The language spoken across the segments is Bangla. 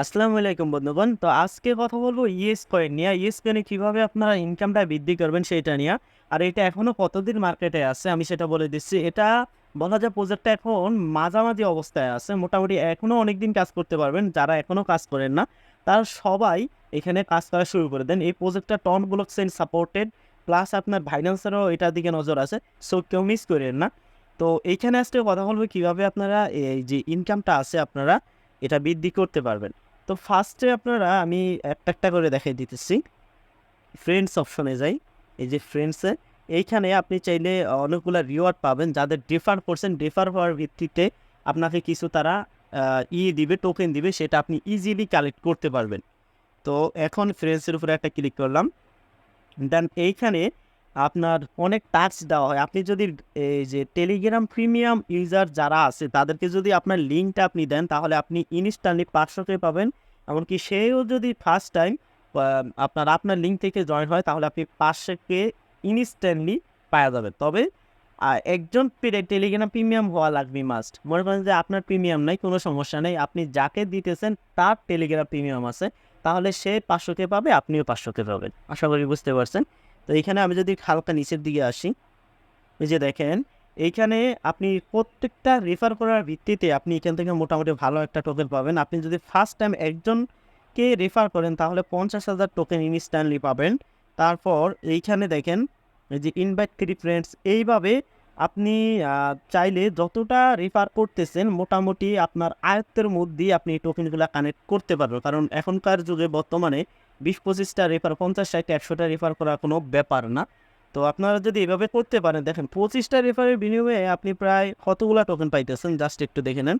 আসসালামু আলাইকুম বন্ধুগণ। তো আজকে কথা বলবো ইয়েস কয়েন নিয়ে। ইয়েস কয়েনে কিভাবে আপনারা ইনকামটা বৃদ্ধি করবেন সেইটা নিয়ে। আর এটা এখনো কতদিন মার্কেটে আছে আমি সেটা বলে দিচ্ছি। এটা বলা যায় প্রজেক্টটা এখন মাঝামাঝি অবস্থায় আছে। মোটামুটি এখনো অনেকদিন কাজ করতে পারবেন। যারা এখনো কাজ করেন না, তারা সবাই এখানে কাজ করা শুরু করে দেন। এই প্রজেক্টটা টন ব্লকচেইন সাপোর্টেড, প্লাস আপনার বাইন্যান্সেরও এটার দিকে নজর আছে। সো কেউ মিস করেন না। তো এইখানে আজকে কথা বলবো কিভাবে আপনারা এই যে ইনকামটা আছে আপনারা এটা বৃদ্ধি করতে পারবেন। তো ফার্স্টে আপনারা আমি একটা একটা করে দেখাই দিতেছি। ফ্রেন্ডস অপশনে যাই। এই যে ফ্রেন্ডসে এইখানে আপনি চাইলে অনেকগুলা রিওয়ার্ড পাবেন যাদের ডিফার করছেন। ডিফার হওয়ার ভিত্তিতে আপনাকে কিছু তারা দিবে, টোকেন দিবে, সেটা আপনি ইজিলি কালেক্ট করতে পারবেন। তো এখন ফ্রেন্ডসের উপরে একটা ক্লিক করলাম। দেন এইখানে আপনার অনেক টাস্ক দেওয়া হয়। আপনি যদি এই যে টেলিগ্রাম প্রিমিয়াম ইউজার যারা আছে তাদেরকে যদি আপনার লিঙ্কটা আপনি দেন, তাহলে আপনি ইনস্ট্যান্টলি 500 পাবেন। এমনকি সেও যদি ফার্স্ট টাইম আপনার লিঙ্ক থেকে জয়েন হয়, তাহলে আপনি 500 ইনস্ট্যান্টলি পাওয়া যাবে। তবে একজন টেলিগ্রাম প্রিমিয়াম হওয়া লাগবে মাস্ট। মনে করেন যে আপনার প্রিমিয়াম নাই, কোনো সমস্যা নেই, আপনি যাকে দিতেছেন তার টেলিগ্রাম প্রিমিয়াম আছে, তাহলে সে 500 পাবে, আপনিও 500 পাবেন। আশা করি বুঝতে পারছেন। তো এইখানে আমি যদি হালকা নিচের দিকে আসি, এই যে দেখেন এইখানে আপনি প্রত্যেকটা রেফার করার ভিত্তিতে আপনি এখান থেকে মোটামুটি ভালো একটা টোকেন পাবেন। আপনি যদি ফার্স্ট টাইম একজনকে রেফার করেন, তাহলে 50,000 টোকেন ইনস্ট্যান্টলি পাবেন। তারপর এইখানে দেখেন এই যে ইনভাইট 3 ফ্রেন্ডস, এইভাবে আপনি চাইলে যতটা রেফার করতেছেন মোটামুটি আপনার আয়ত্তের মধ্যেই আপনি এই টোকেনগুলো কানেক্ট করতে পারবেন। কারণ এখনকার যুগে বর্তমানে 20-25টা রেফার, 50-60, 100টা রেফার করা কোনো ব্যাপার না। তো আপনারা যদি এভাবে করতে পারেন, দেখেন 25টা রেফারের বিনিময়ে আপনি প্রায় কতগুলা টোকেন পাইতেছেন, জাস্ট একটু দেখে নেন।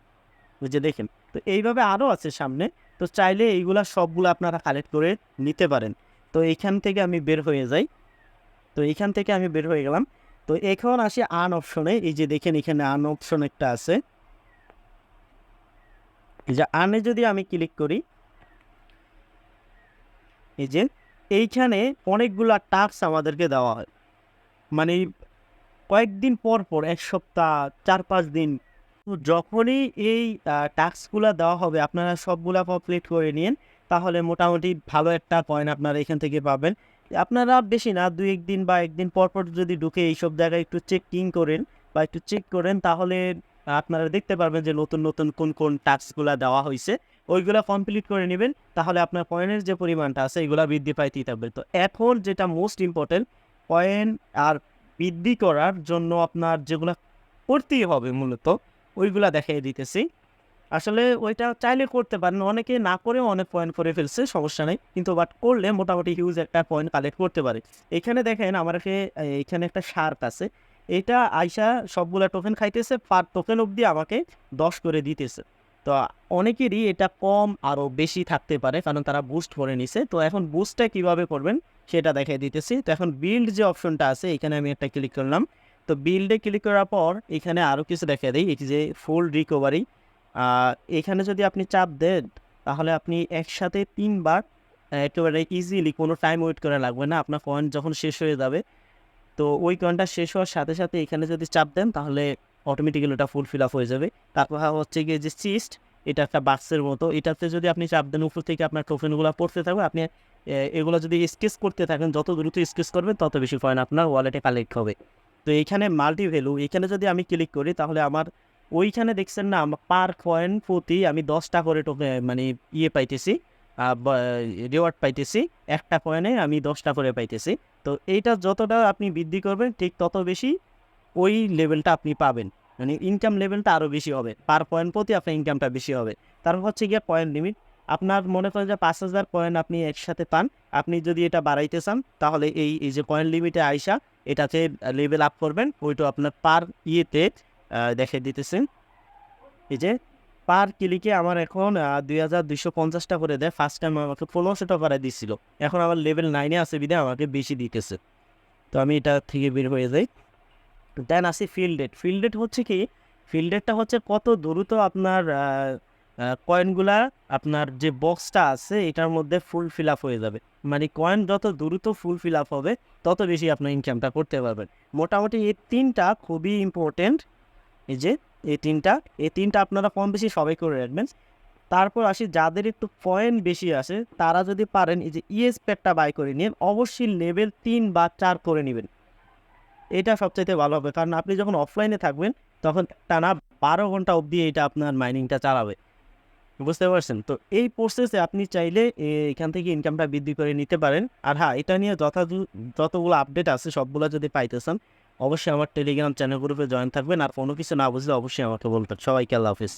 ওই যে দেখেন, তো এইভাবে আরও আছে সামনে। তো চাইলে এইগুলা সবগুলো আপনারা কালেক্ট করে নিতে পারেন। তো এইখান থেকে আমি বের হয়ে যাই। তো এইখান থেকে আমি বের হয়ে গেলাম। তো এখন আসি আর্ন অপশনে। এই যে দেখেন এখানে আর্ন অপশন একটা আছে। এই যে আর্নে যদি আমি ক্লিক করি, এই যে এইখানে অনেকগুলা টাস্ক আমাদেরকে দেওয়া হয়। মানে কয়েকদিন পর পর, 1 সপ্তাহ, 4-5 দিন, তো যখনই এই টাস্কগুলা দেওয়া হবে আপনারা সবগুলা কমপ্লিট করে নিন, তাহলে মোটামুটি ভালো একটা কয়েন আপনারা এখান থেকে পাবেন। আপনারা বেশি না, 2-1 দিন বা একদিন পর পর যদি ঢুকে এইসব জায়গায় একটু চেকিং করেন বা একটু চেক করেন, তাহলে আপনারা দেখতে পারবেন যে নতুন নতুন কোন কোন টাস্কগুলা দেওয়া হয়েছে। ওইগুলা কমপ্লিট করে নেবেন, তাহলে আপনার কয়েনের যে পরিমাণটা আছে এগুলা বৃদ্ধি পাইতেই থাকবে। তো এখন যেটা মোস্ট ইম্পর্টেন্ট, কয়েন আর বৃদ্ধি করার জন্য আপনার যেগুলা করতেই হবে মূলত ওইগুলা দেখাই দিতেছি। আসলে ওইটা চাইলে করতে পারেন, অনেকে না করেও অনেক পয়েন্ট করে ফেলছে, সমস্যা নেই, কিন্তু বাট করলে মোটামুটি হিউজ একটা পয়েন্ট কালেক্ট করতে পারে। এখানে দেখেন আমার এইখানে একটা শার্ক আছে, এটা আইসা সবগুলা টোকেন খাইতেছে, পার টোকেন অবধি আমাকে 10 করে দিতেছে। তো অনেকেরই এটা কম আরও বেশি থাকতে পারে, কারণ তারা বুস্ট করে নিছে। তো এখন বুস্টটা কিভাবে করবেন সেটা দেখাই দিতেছি। তো এখন বিল্ড যে অপশনটা আছে এখানে আমি একটা ক্লিক করলাম। তো বিল্ডে ক্লিক করার পর এখানে আরও কিছু দেখা দেয়, এটি যে ফুল রিকভারি। এখানে যদি আপনি চাপ দেন, তাহলে আপনি একসাথে 3 বার একেবারে ইজিলি, কোনো টাইম ওয়েট করা লাগবে না। আপনার কয়েন যখন শেষ হয়ে যাবে, তো ওই কয়েনটা শেষ হওয়ার সাথে সাথে এখানে যদি চাপ দেন, তাহলে অটোমেটিক্যালি ওটা ফুল ফিল আপ হয়ে যাবে। তারপর হচ্ছে গিয়ে যে চিস্ট, এটা একটা বাক্সের মতো, এটাতে যদি আপনি চাপ দেন উপর থেকে আপনার টোকেনগুলো পড়তে থাকবে। আপনি এগুলো যদি স্কেচ করতে থাকেন, যত দ্রুত স্কেচ করবেন তত বেশি কয়েন আপনার ওয়ালেটে কালেক্ট হবে। তো এইখানে মাল্টি ভ্যালু, এখানে যদি আমি ক্লিক করি, তাহলে আমার ওইখানে দেখছেন না, পার কয়েন প্রতি আমি 10টা করে মানে পাইতেছি, রিওয়ার্ড পাইতেছি। একটা কয়েনে আমি 10টা করে পাইতেছি। তো এইটা যতটা আপনি বৃদ্ধি করবেন, ঠিক তত বেশি ওই লেভেলটা আপনি পাবেন। মানে ইনকাম লেভেলটা আরও বেশি হবে, পার পয়েন্ট প্রতি আপনার ইনকামটা বেশি হবে। তারপর হচ্ছে গিয়ে পয়েন্ট লিমিট। আপনার মনে করেন যে 5,000 কয়েন আপনি একসাথে পান, আপনি যদি এটা বাড়াইতে চান, তাহলে এই এই যে কয়েন লিমিটে আইসা এটাতে লেভেল আপ করবেন। ওইটা আপনার পার দেখে দিতেছেন। এই যে পার ক্লিকে আমার এখন 2,250টা করে দেয়। ফার্স্ট টাইম আমাকে 1500টা করে দিচ্ছিল, এখন আমার লেভেল 9-এ আছে বিধায় আমাকে বেশি দিতেছে। তো আমি এটা থেকে বের হয়ে যাই। দেন আসি ফিল্ড রেট। ফিল্ড রেট হচ্ছে কি, ফিল্ড রেটটা হচ্ছে কত দ্রুত আপনার কয়েনগুলা, আপনার যে বক্সটা আছে এটার মধ্যে ফুল ফিল আপ হয়ে যাবে। মানে কয়েন যত দ্রুত ফুল ফিল আপ হবে, তত বেশি আপনার ইনকামটা করতে পারবেন। মোটামুটি এই 3টা খুবই ইম্পর্টেন্ট। এই যে এই তিনটা আপনারা কম বেশি সবাই করে রাখবেন। তারপর আসি যাদের একটু পয়েন্ট বেশি আসে তারা যদি পারেন এই যে ইএস প্যাকটা বাই করে নিন, অবশ্যই লেভেল 3 বা 4 করে নেবেন। এটা সবচাইতে ভালো হবে, কারণ আপনি যখন অফলাইনে থাকবেন তখন টানা 12 ঘন্টা অবধি এটা আপনার মাইনিংটা চালাবে। বুঝতে পারছেন? তো এই প্রসেসে আপনি চাইলে এখান থেকে ইনকামটা বৃদ্ধি করে নিতে পারেন। আর হ্যাঁ, এটা নিয়ে যতগুলো আপডেট আছে সবগুলা যদি পাইতে চান, অবশ্যই আমার টেলিগ্রাম চ্যানেল গ্রুপে জয়েন থাকবেন। আর কোনো কিছু না বুঝলে অবশ্যই আমাকে বলবেন। সবাইকে আল্লাহ হাফেজ।